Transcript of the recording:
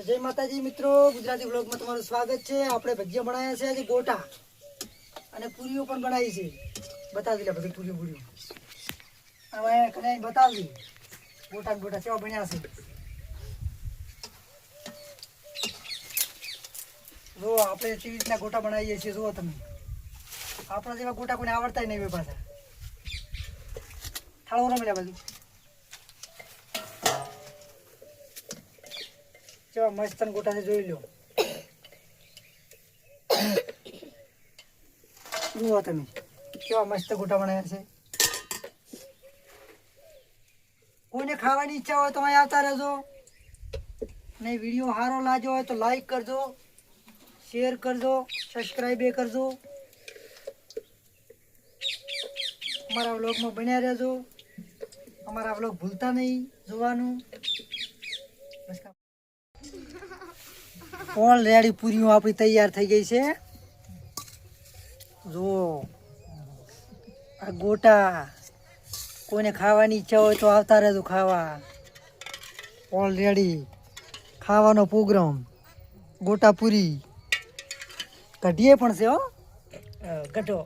જય માતાજી મિત્રો, ગુજરાતી બ્લોગમાં તમારું સ્વાગત છે। આપણે ભજીયા બનાવ્યા છે આજે ગોટા અને પૂરીઓ પણ બનાવી છે। બતાવી લે બધી પૂરીઓ હવે કને બતાવી ગોટા કેવા બન્યા છે। જો આપણે કેવી રીતના ગોટા બનાવીએ છીએ જુઓ તમે। આપણા જેવા ગોટા કોઈને આવડતા નહીં પાછા। થાળો રમેલા બધું કેવા મસ્ત ગોટા છે જોઈ લો। જુઓ તમે કેવા મસ્ત ગોટા બનાવ્યા છે। કોઈને ખાવાની ઈચ્છા હોય તો અહીં આવતા રહેજો ને વિડીયો સારો લાગ્યો હોય તો લાઈક કરજો, શેર કરજો, સબસ્ક્રાઈબ એ કરજો। અમારા વ્લોગમાં બન્યા રહેજો। અમારા વ્લોગ ભૂલતા નહીં જોવાનું। ઓલરેડી પૂરીઓ આપણી તૈયાર થઈ ગઈ છે। જુઓ આ ગોટા, કોઈને ખાવાની ઈચ્છા હોય તો આવતા રહેજો ખાવા। ઓલરેડી ખાવાનો પ્રોગ્રામ ગોટા પૂરી કઢીએ પણ છે હો, ગઢો।